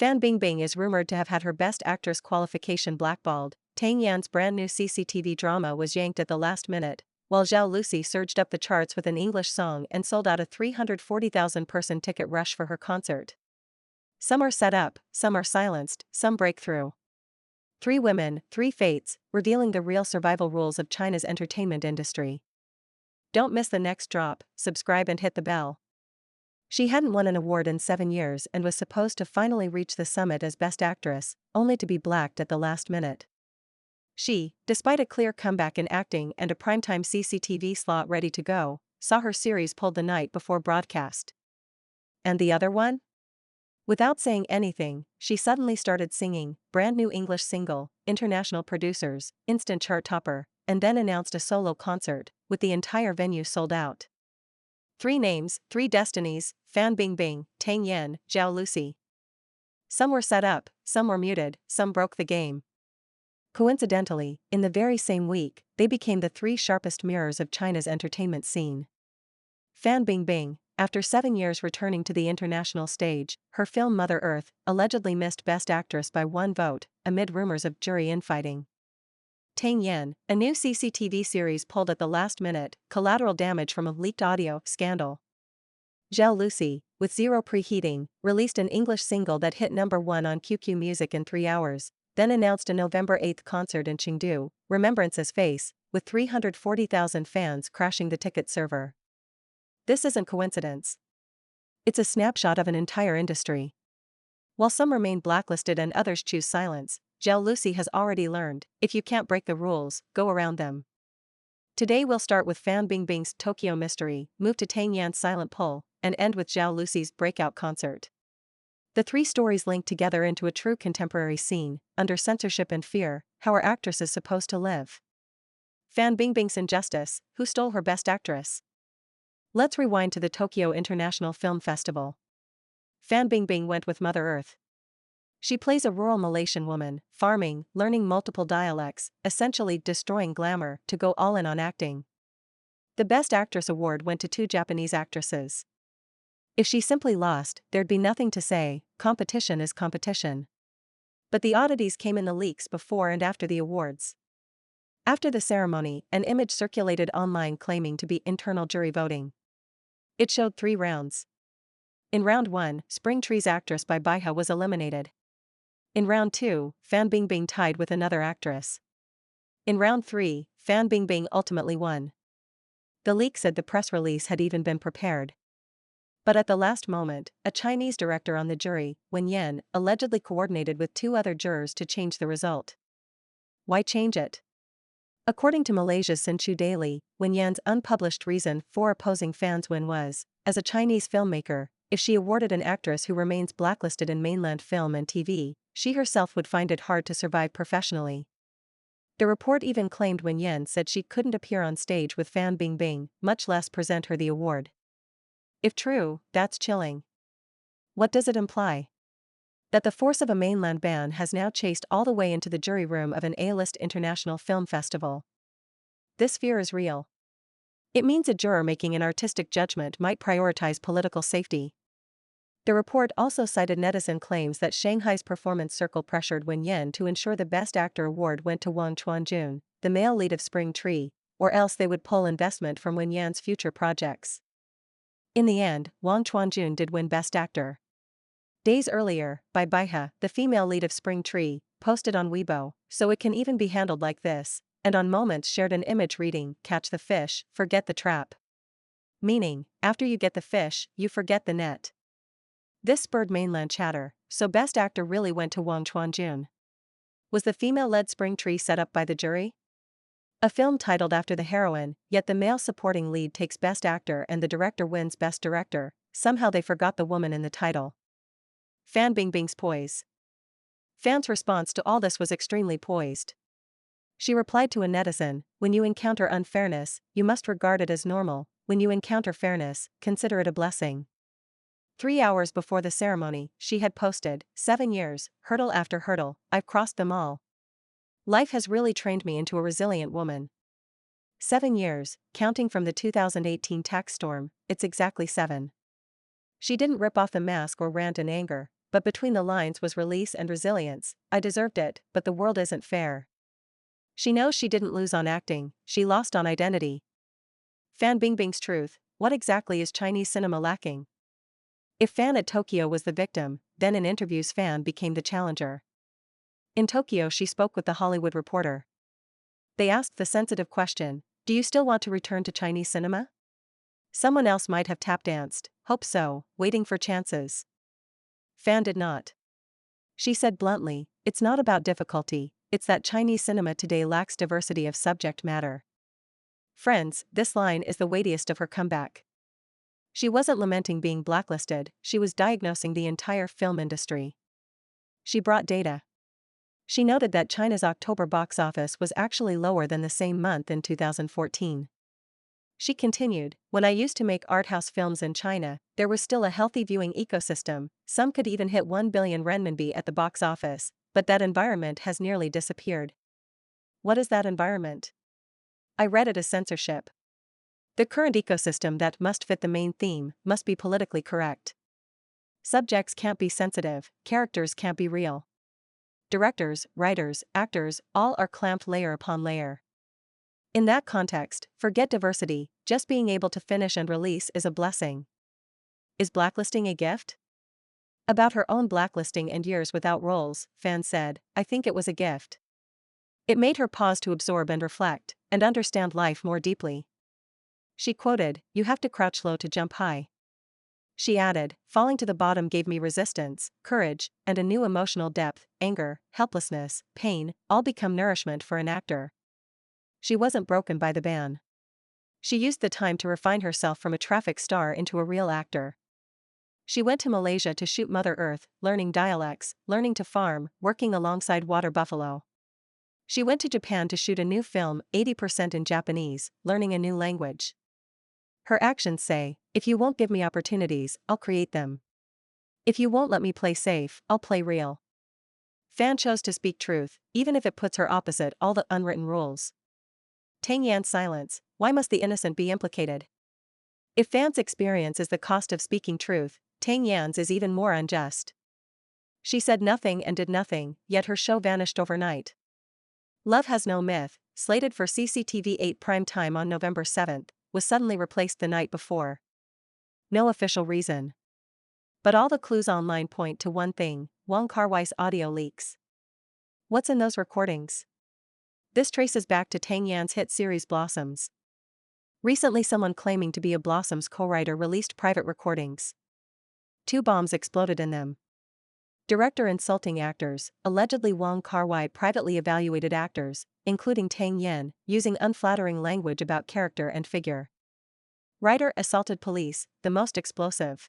Fan Bingbing is rumored to have had her Best Actress qualification blackballed. Tang brand new CCTV drama was yanked at the last minute, while Zhao Lucy surged up the charts with an English song and sold out a 340,000-person ticket rush for her concert. Some are set up, some are silenced, some break through. 3 women, 3 fates, revealing the real survival rules of China's entertainment industry. Don't miss the next drop, subscribe and hit the bell. She hadn't won an award in 7 years and was supposed to finally reach the summit as Best Actress, only to be blacked at the last minute. She, despite a clear comeback in acting and a primetime CCTV slot ready to go, saw her series pulled the night before broadcast. And the other one? Without saying anything, she suddenly started singing, brand new English single, international producers, instant chart topper, and then announced a solo concert, with the entire venue sold out. 3 names, 3 destinies, Fan Bingbing, Tang, Zhao Lucy. Some were set up, some were muted, some broke the game. Coincidentally, in the very same week, they became the 3 sharpest mirrors of China's entertainment scene. Fan Bingbing, after 7 years returning to the international stage, her film Mother Earth allegedly missed Best Actress by 1 vote, amid rumors of jury infighting. Tang, a new CCTV series pulled at the last minute, collateral damage from a leaked audio scandal. Zhao Lucy, with zero preheating, released an English single that hit #1 on QQ Music in 3 hours, then announced a November 8 concert in Chengdu, Remembrance's Face, with 340,000 fans crashing the ticket server. This isn't coincidence. It's a snapshot of an entire industry. While some remain blacklisted and others choose silence, Zhao Lucy has already learned, if you can't break the rules, go around them. Today we'll start with Fan Bingbing's Tokyo Mystery, move to Tang Yan's Silent Pull, and end with Zhao Lucy's breakout concert. The 3 stories link together into a true contemporary scene, under censorship and fear, how are actresses supposed to live? Fan Bingbing's injustice, who stole her Best Actress? Let's rewind to the Tokyo International Film Festival. Fan Bingbing went with Mother Earth. She plays a rural Malaysian woman, farming, learning multiple dialects, essentially destroying glamour, to go all in on acting. The Best Actress award went to 2 Japanese actresses. If she simply lost, there'd be nothing to say, competition is competition. But the oddities came in the leaks before and after the awards. After the ceremony, an image circulated online claiming to be internal jury voting. It showed 3 rounds. In round 1, Spring Tree's actress by Baiha was eliminated. In round 2, Fan Bingbing tied with another actress. In round 3, Fan Bingbing ultimately won. The leak said the press release had even been prepared. But at the last moment, a Chinese director on the jury, Wen Yan, allegedly coordinated with 2 other jurors to change the result. Why change it? According to Malaysia's Sinchu Daily, Wen Yan's unpublished reason for opposing Fan's win was, as a Chinese filmmaker, if she awarded an actress who remains blacklisted in mainland film and TV, she herself would find it hard to survive professionally. The report even claimed Wen Yan said she couldn't appear on stage with Fan Bingbing, much less present her the award. If true, that's chilling. What does it imply? That the force of a mainland ban has now chased all the way into the jury room of an A-list international film festival. This fear is real. It means a juror making an artistic judgment might prioritize political safety. The report also cited netizen claims that Shanghai's Performance Circle pressured Wen Yan to ensure the Best Actor award went to Wang Chuanjun, the male lead of Spring Tree, or else they would pull investment from Wen Yan's future projects. In the end, Wang Chuanjun did win Best Actor. Days earlier, Bai Baiha, the female lead of Spring Tree, posted on Weibo, "So it can even be handled like this," and on Moments shared an image reading, "Catch the fish, forget the trap." Meaning, after you get the fish, you forget the net. This spurred mainland chatter, so Best Actor really went to Wang Chuanjun. Was the female-led Spring Tree set up by the jury? A film titled after the heroine, yet the male supporting lead takes Best Actor and the director wins Best Director, somehow they forgot the woman in the title. Fan Bingbing's poise. Fan's response to all this was extremely poised. She replied to a netizen, "When you encounter unfairness, you must regard it as normal. When you encounter fairness, consider it a blessing." 3 hours before the ceremony, she had posted, "7 years, hurdle after hurdle, I've crossed them all. Life has really trained me into a resilient woman." 7 years, counting from the 2018 tax storm, it's exactly 7. She didn't rip off the mask or rant in anger, but between the lines was release and resilience. I deserved it, but the world isn't fair. She knows she didn't lose on acting, she lost on identity. Fan Bingbing's truth: what exactly is Chinese cinema lacking? If Fan at Tokyo was the victim, then in interviews Fan became the challenger. In Tokyo she spoke with The Hollywood Reporter. They asked the sensitive question, do you still want to return to Chinese cinema? Someone else might have tap danced, hope so, waiting for chances. Fan did not. She said bluntly, it's not about difficulty, it's that Chinese cinema today lacks diversity of subject matter. Friends, this line is the weightiest of her comeback. She wasn't lamenting being blacklisted, she was diagnosing the entire film industry. She brought data. She noted that China's October box office was actually lower than the same month in 2014. She continued, when I used to make art house films in China, there was still a healthy viewing ecosystem, some could even hit 1 billion renminbi at the box office, but that environment has nearly disappeared. What is that environment? I read it as censorship. The current ecosystem that must fit the main theme must be politically correct. Subjects can't be sensitive, characters can't be real. Directors, writers, actors, all are clamped layer upon layer. In that context, forget diversity, just being able to finish and release is a blessing. Is blacklisting a gift? About her own blacklisting and years without roles, Fan said, I think it was a gift. It made her pause to absorb and reflect, and understand life more deeply. She quoted, you have to crouch low to jump high. She added, falling to the bottom gave me resistance, courage, and a new emotional depth, anger, helplessness, pain, all become nourishment for an actor. She wasn't broken by the ban. She used the time to refine herself from a traffic star into a real actor. She went to Malaysia to shoot Mother Earth, learning dialects, learning to farm, working alongside water buffalo. She went to Japan to shoot a new film, 80% in Japanese, learning a new language. Her actions say, if you won't give me opportunities, I'll create them. If you won't let me play safe, I'll play real. Fan chose to speak truth, even if it puts her opposite all the unwritten rules. Tang Yan's silence: why must the innocent be implicated? If Fan's experience is the cost of speaking truth, Tang Yan's is even more unjust. She said nothing and did nothing, yet her show vanished overnight. Love Has No Myth, slated for CCTV 8 prime time on November 7th, was suddenly replaced the night before. No official reason. But all the clues online point to one thing: Wong Kar-wai's audio leaks. What's in those recordings? This traces back to Tang Yan's hit series Blossoms. Recently someone claiming to be a Blossoms co-writer released private recordings. 2 bombs exploded in them. Director insulting actors: allegedly Wong Kar-wai privately evaluated actors, including Tang Yan, using unflattering language about character and figure. Writer assaulted police, the most explosive.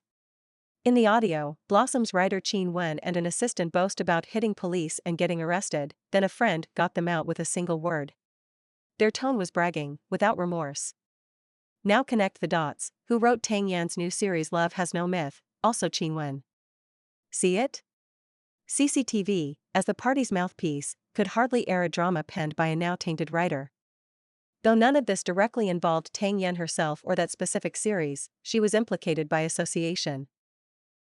In the audio, Blossoms writer Qin Wen and an assistant boast about hitting police and getting arrested, then a friend got them out with a single word. Their tone was bragging, without remorse. Now connect the dots: who wrote Tang Yan's new series Love Has No Myth? Also Qin Wen. See it? CCTV, as the party's mouthpiece, could hardly air a drama penned by a now tainted writer. Though none of this directly involved Tang Yan herself or that specific series, she was implicated by association.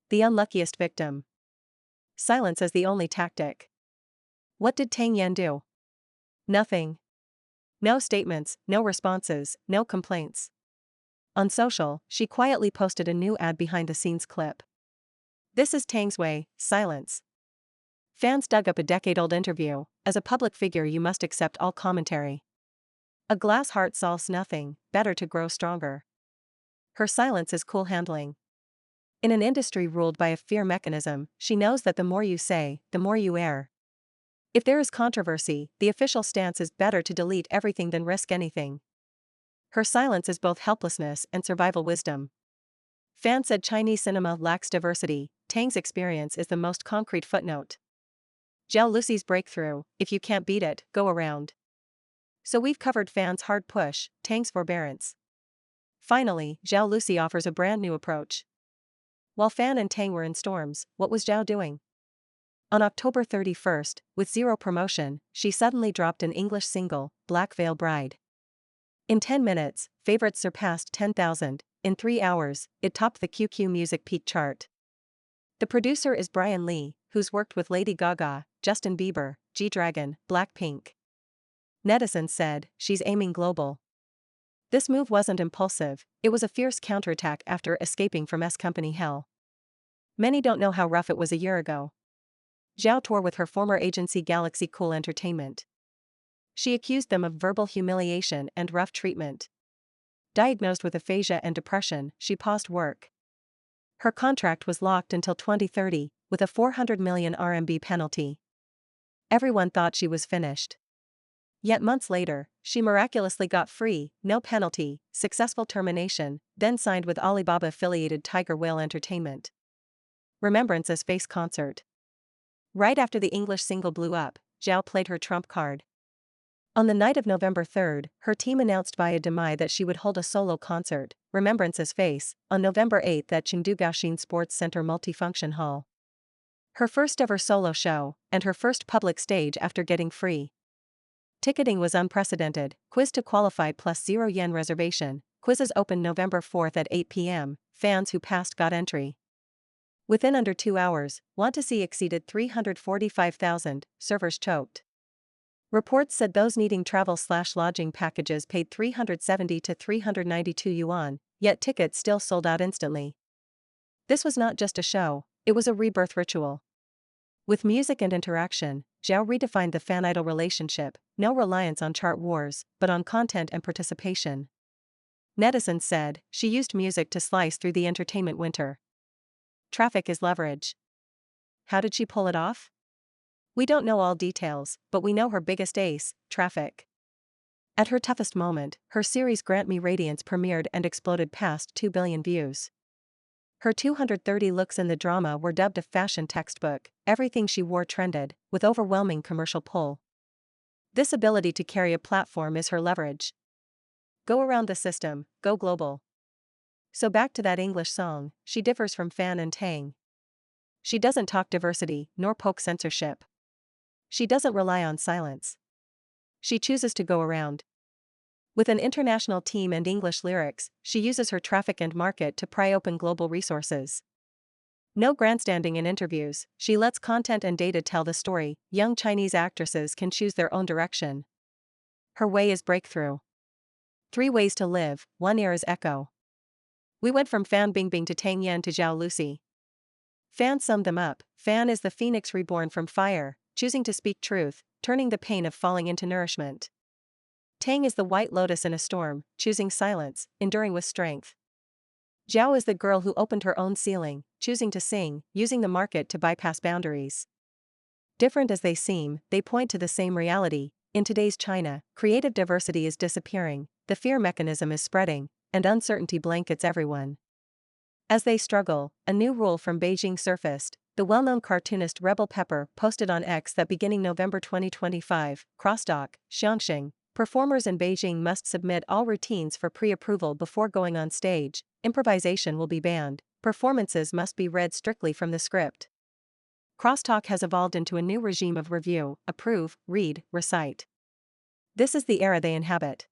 The unluckiest victim. Silence as the only tactic. What did Tang Yan do? Nothing. No statements, no responses, no complaints. On social, she quietly posted a new ad behind-the-scenes clip. This is Tang's way: silence. Fans dug up a decade-old interview. As a public figure you must accept all commentary. A glass heart solves nothing, better to grow stronger. Her silence is cool handling. In an industry ruled by a fear mechanism, she knows that the more you say, the more you air. If there is controversy, the official stance is better to delete everything than risk anything. Her silence is both helplessness and survival wisdom. Fan said Chinese cinema lacks diversity. Tang's experience is the most concrete footnote. Zhao Lucy's breakthrough: if you can't beat it, go around. So we've covered Fan's hard push, Tang's forbearance. Finally, Zhao Lucy offers a brand new approach. While Fan and Tang were in storms, what was Zhao doing? On October 31st, with zero promotion, she suddenly dropped an English single, Black Veil Bride. In 10 minutes, favorites surpassed 10,000, in 3 hours, it topped the QQ Music Peak chart. The producer is Brian Lee, who's worked with Lady Gaga, Justin Bieber, G-Dragon, Blackpink. Netizens said, she's aiming global. This move wasn't impulsive, it was a fierce counterattack after escaping from S-Company hell. Many don't know how rough it was a year ago. Zhao toured with her former agency Galaxy Cool Entertainment. She accused them of verbal humiliation and rough treatment. Diagnosed with aphasia and depression, she paused work. Her contract was locked until 2030, with a 400 million RMB penalty. Everyone thought she was finished. Yet months later, she miraculously got free, no penalty, successful termination, then signed with Alibaba-affiliated Tiger Whale Entertainment. Remembrance's Face concert. Right after the English single blew up, Zhao played her trump card. On the night of November 3rd, her team announced via Demai that she would hold a solo concert, Remembrance's Face, on November 8th at Chengdu Gaoxin Sports Center Multifunction Hall. Her first ever solo show, and her first public stage after getting free. Ticketing was unprecedented, quiz to qualify plus €0 reservation, quizzes opened November 4th at 8 p.m., fans who passed got entry. Within under 2 hours, Want to See exceeded 345,000, servers choked. Reports said those needing travel/lodging packages paid 370 to 392 yuan, yet tickets still sold out instantly. This was not just a show, it was a rebirth ritual. With music and interaction, Zhao redefined the fan-idol relationship, no reliance on chart wars, but on content and participation. Netizens said, she used music to slice through the entertainment winter. Traffic is leverage. How did she pull it off? We don't know all details, but we know her biggest ace, traffic. At her toughest moment, her series Grant Me Radiance premiered and exploded past 2 billion views. Her 230 looks in the drama were dubbed a fashion textbook, everything she wore trended, with overwhelming commercial pull. This ability to carry a platform is her leverage. Go around the system, go global. So back to that English song, she differs from Fan and Tang. She doesn't talk diversity, nor poke censorship. She doesn't rely on silence. She chooses to go around. With an international team and English lyrics, she uses her traffic and market to pry open global resources. No grandstanding in interviews, she lets content and data tell the story. Young Chinese actresses can choose their own direction. Her way is breakthrough. 3 ways to live, 1 era's echo. We went from Fan Bingbing to Tang Yan to Zhao Lucy. Fan summed them up. Fan is the phoenix reborn from fire, choosing to speak truth, turning the pain of falling into nourishment. Tang is the white lotus in a storm, choosing silence, enduring with strength. Zhao is the girl who opened her own ceiling, choosing to sing, using the market to bypass boundaries. Different as they seem, they point to the same reality. In today's China, creative diversity is disappearing, the fear mechanism is spreading, and uncertainty blankets everyone. As they struggle, a new rule from Beijing surfaced. The well-known cartoonist Rebel Pepper posted on X that beginning November 2025, crosstalk, Xiangxing, performers in Beijing must submit all routines for pre-approval before going on stage, improvisation will be banned, performances must be read strictly from the script. Crosstalk has evolved into a new regime of review, approve, read, recite. This is the era they inhabit.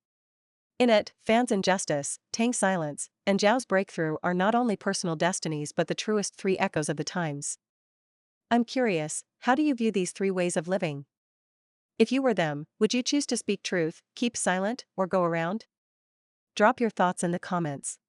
In it, Fan's injustice, Tang's silence, and Zhao's breakthrough are not only personal destinies but the truest 3 echoes of the times. I'm curious, how do you view these 3 ways of living? If you were them, would you choose to speak truth, keep silent, or go around? Drop your thoughts in the comments.